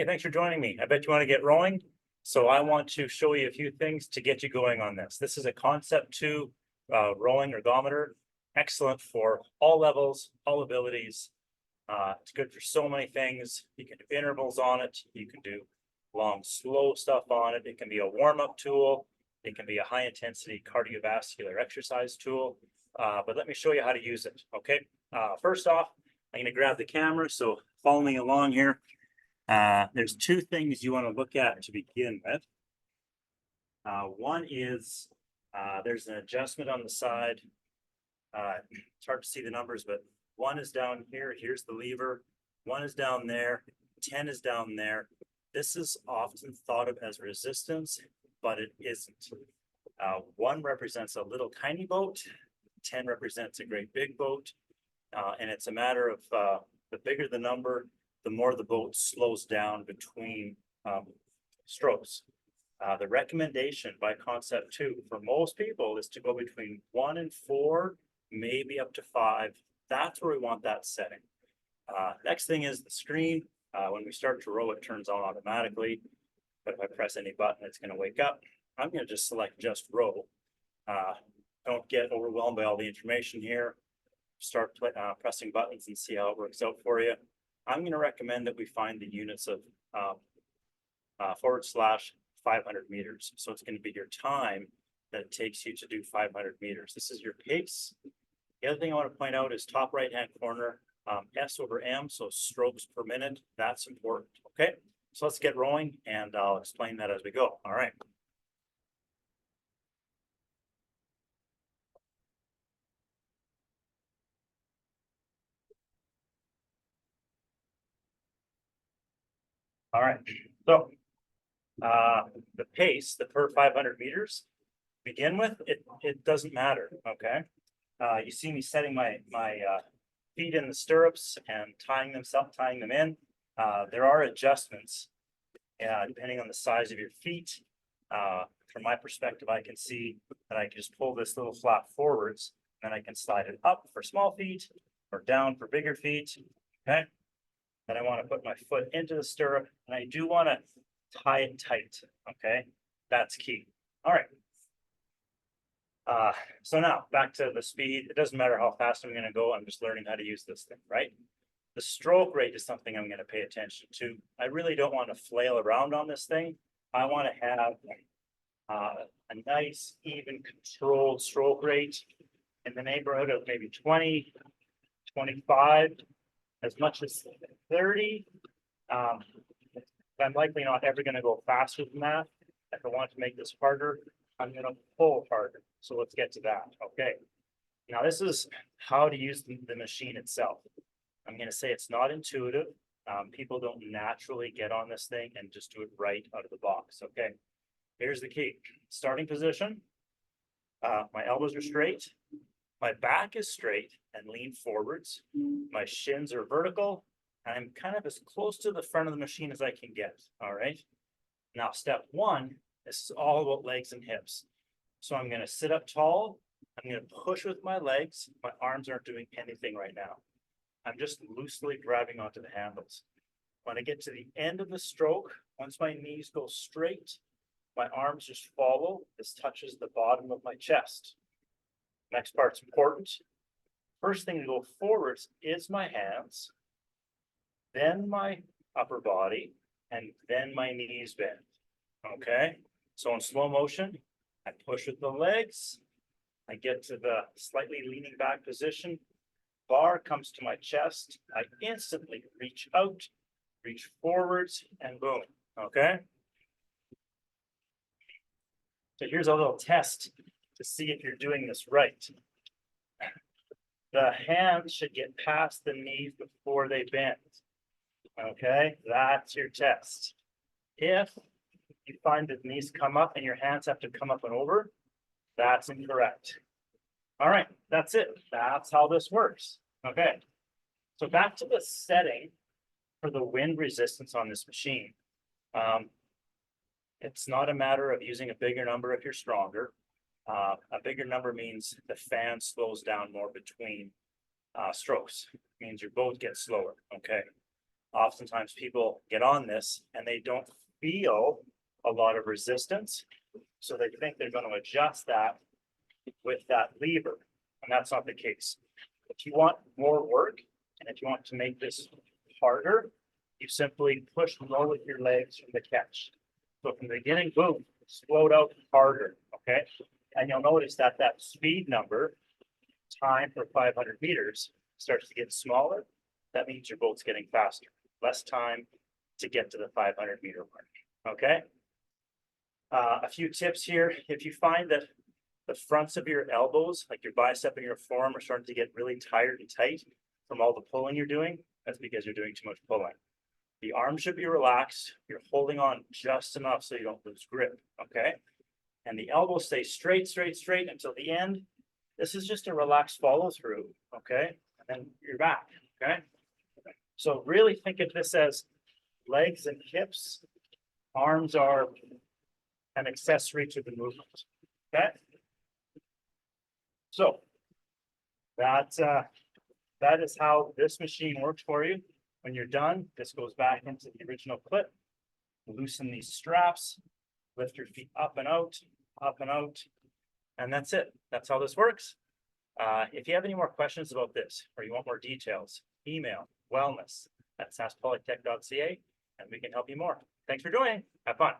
Okay, thanks for joining me. I bet you want to get rolling. So I want to show you a few things to get you going on this. This is a Concept 2 rowing ergometer. Excellent for all levels, all abilities. It's good for so many things. You can do intervals on it. You can do long, slow stuff on it. It can be a warm-up tool. It can be a high-intensity cardiovascular exercise tool. But let me show you how to use it, okay? First off, I'm going to grab the camera, so follow me along here. There's two things you want to look at to begin with. One is there's an adjustment on the side. It's hard to see the numbers, but one is down here. Here's the lever. One is down there. 10 is down there. This is often thought of as resistance, but it isn't. One represents a little tiny boat. 10 represents a great big boat. And it's a matter of the bigger the number, the more the boat slows down between strokes. The recommendation by Concept 2 for most people is to go between 1 and 4, maybe up to 5. That's where we want that setting. Next thing is the screen. When we start to row, it turns on automatically. But if I press any button, it's going to wake up. I'm going to just select just row. Don't get overwhelmed by all the information here. Start pressing buttons and see how it works out for you. I'm going to recommend that we find the units of /500 meters. So it's going to be your time that it takes you to do 500 meters. This is your pace. The other thing I want to point out is top right-hand corner, S/M, so strokes per minute. That's important, okay? So let's get rowing, and I'll explain that as we go. All right. All right, so the pace, the per 500 meters, begin with, it doesn't matter, okay? You see me setting my feet in the stirrups and tying them in. There are adjustments depending on the size of your feet. From my perspective, I can see that I can just pull this little flap forwards, and then I can slide it up for small feet or down for bigger feet, okay? Then I want to put my foot into the stirrup, and I do want to tie it tight, okay? That's key. All right. So now back to the speed. It doesn't matter how fast I'm going to go. I'm just learning how to use this thing, right? The stroke rate is something I'm going to pay attention to. I really don't want to flail around on this thing. I want to have a nice, even controlled stroke rate in the neighborhood of maybe 20, 25, as much as 30. I'm likely not ever going to go faster than that. If I want to make this harder, I'm going to pull harder. So let's get to that. Okay. Now this is how to use the machine itself. I'm going to say it's not intuitive. People don't naturally get on this thing and just do it right out of the box. Okay. Here's the key. Starting position. My elbows are straight. My back is straight and lean forwards. My shins are vertical. And I'm kind of as close to the front of the machine as I can get. All right. Now, step one, this is all about legs and hips. So I'm going to sit up tall. I'm going to push with my legs. My arms aren't doing anything right now. I'm just loosely grabbing onto the handles. When I get to the end of the stroke, once my knees go straight, my arms just follow. This touches the bottom of my chest. Next part's important. First thing to go forwards is my hands, then my upper body, and then my knees bend. Okay? So in slow motion, I push with the legs. I get to the slightly leaning back position. Bar comes to my chest. I instantly reach out, reach forwards, and boom. Okay? So here's a little test to see if you're doing this right. The hands should get past the knees before they bend. Okay, that's your test. If you find that the knees come up and your hands have to come up and over, that's incorrect. All right, that's it. That's how this works. Okay, so back to the setting for the wind resistance on this machine. It's not a matter of using a bigger number if you're stronger. A bigger number means the fan slows down more between strokes. It means your boat gets slower, okay? oftentimes people get on this and they don't feel a lot of resistance. So they think they're going to adjust that with that lever, and that's not the case. If you want more work, and if you want to make this harder, you simply push more with your legs from the catch. So from the beginning, boom, explode out harder, okay? And you'll notice that that speed number, time for 500 meters, starts to get smaller. That means your boat's getting faster, less time to get to the 500-meter mark, okay? A few tips here. If you find that the fronts of your elbows, like your bicep and your forearm, are starting to get really tired and tight from all the pulling you're doing, that's because you're doing too much pulling. The arm should be relaxed. You're holding on just enough so you don't lose grip, okay? And the elbow stays straight, straight, straight until the end. This is just a relaxed follow through, okay? And then you're back, okay? So really think of this as legs and hips. Arms are an accessory to the movement, okay? So that is how this machine works for you. When you're done, this goes back into the original clip. Loosen these straps, lift your feet up and out, and that's it. That's how this works. If you have any more questions about this, or you want more details, email wellness@saskpolytech.ca, and we can help you more. Thanks for joining. Have fun.